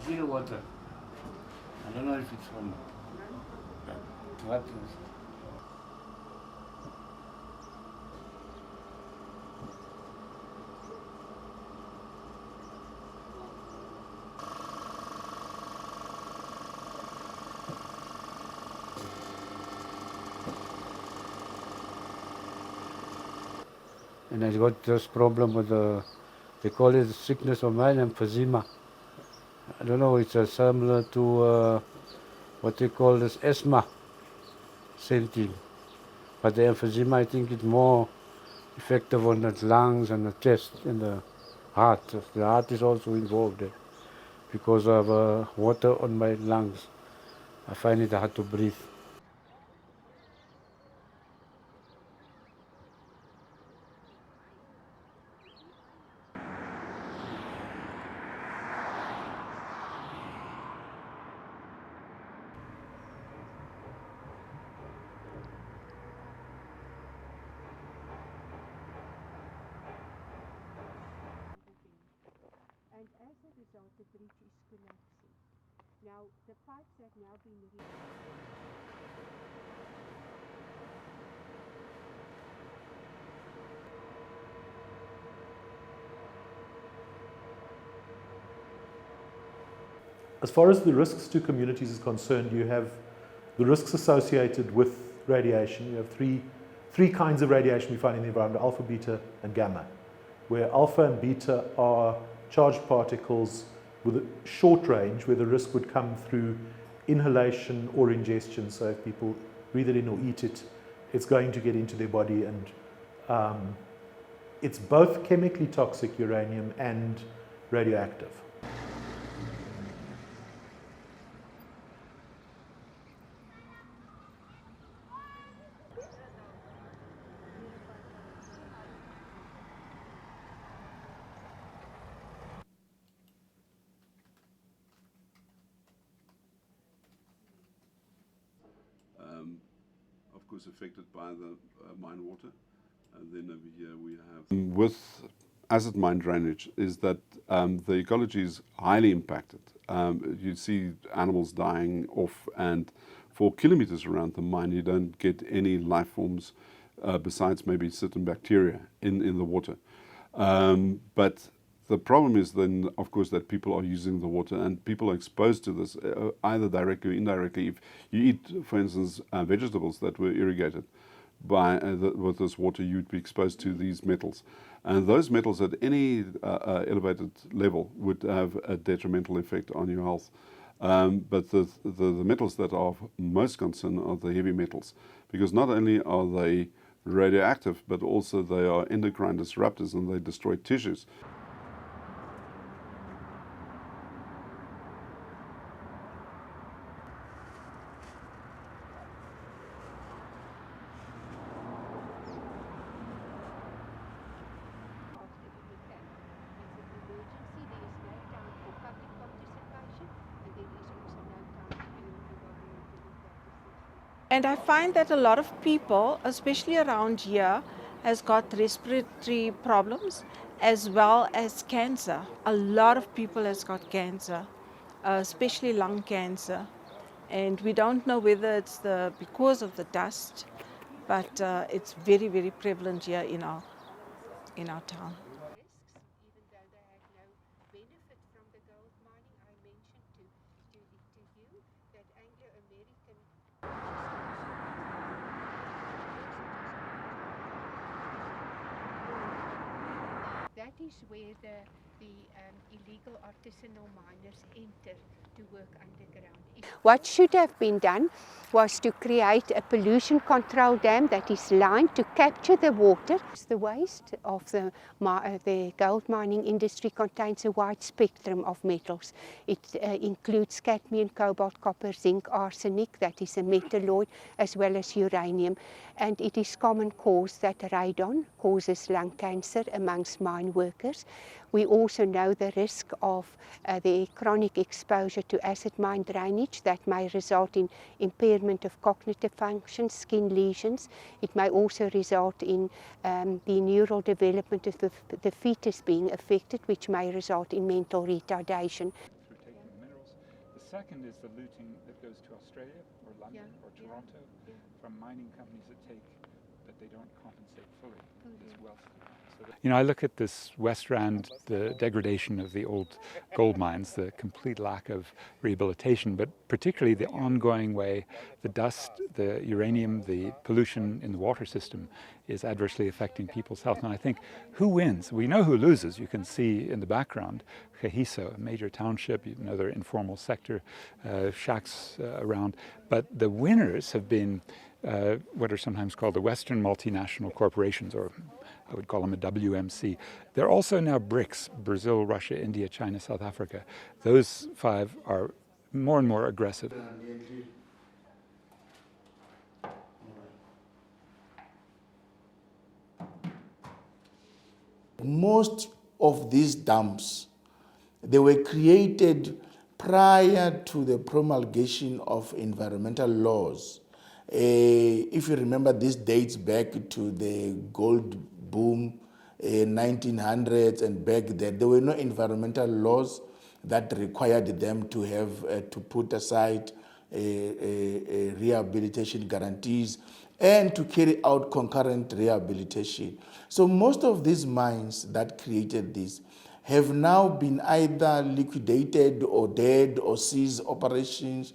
See the water? I don't know if it's from what. And I got this problem with they call it the sickness of mine, emphysema. I don't know, it's similar to what they call this asthma, same thing. But the emphysema, I think, is more effective on the lungs and the chest and the heart. The heart is also involved there because of water on my lungs. I find it hard to breathe. And as a result, the bridge is collapsing. Now, the pipes have now been As far as the risks to communities is concerned, you have the risks associated with radiation. You have three kinds of radiation we find in the environment: alpha, beta, and gamma, where alpha and beta are charged particles with a short range, where the risk would come through inhalation or ingestion. So if people breathe it in or eat it, it's going to get into their body, and it's both chemically toxic, uranium, and radioactive. Of course affected by the mine water. And then over here we have with acid mine drainage is that the ecology is highly impacted. You see animals dying off, and for kilometers around the mine you don't get any life forms besides maybe certain bacteria in the water. But the problem is then, of course, that people are using the water, and people are exposed to this either directly or indirectly. If you eat, for instance, vegetables that were irrigated by with this water, you'd be exposed to these metals. And those metals at any elevated level would have a detrimental effect on your health. But the metals that are of most concern are the heavy metals, because not only are they radioactive, but also they are endocrine disruptors and they destroy tissues. And I find that a lot of people, especially around here, has got respiratory problems as well as cancer. A lot of people has got cancer, especially lung cancer. And we don't know whether it's because of the dust, but it's very, very prevalent here in our town. even though they had no benefit from the gold mining. I mentioned to you that Anglo-American that is where the illegal artisanal miners enter to work underground. What should have been done was to create a pollution control dam that is lined to capture the water. The waste of the gold mining industry contains a wide spectrum of metals. It includes cadmium, cobalt, copper, zinc, arsenic, that is a metalloid, as well as uranium. And it is common cause that radon causes lung cancer amongst mine workers. We also know the risk of the chronic exposure to acid mine drainage that may result in impairment of cognitive function, skin lesions. It may also result in the neural development of the fetus being affected, which may result in mental retardation. Through taking mineral second is the looting that goes to Australia or London Yeah, or yeah, Toronto yeah. from mining companies that take, but they don't compensate fully this wealth. I look at this West Rand, the degradation of the old gold mines, the complete lack of rehabilitation, but particularly the ongoing way the dust, the uranium, the pollution in the water system is adversely affecting people's health. And I think, who wins? We know who loses. You can see in the background, Gehiso, a major township, another informal sector, shacks around. But the winners have been what are sometimes called the Western multinational corporations, or I would call them a WMC. They're also now BRICS, Brazil, Russia, India, China, South Africa. Those five are more and more aggressive. Most of these dumps, they were created prior to the promulgation of environmental laws. If you remember, this dates back to the gold boom, 1900s, and back then there were no environmental laws that required them to have to put aside rehabilitation guarantees and to carry out concurrent rehabilitation. So most of these mines that created this have now been either liquidated or dead or ceased operations.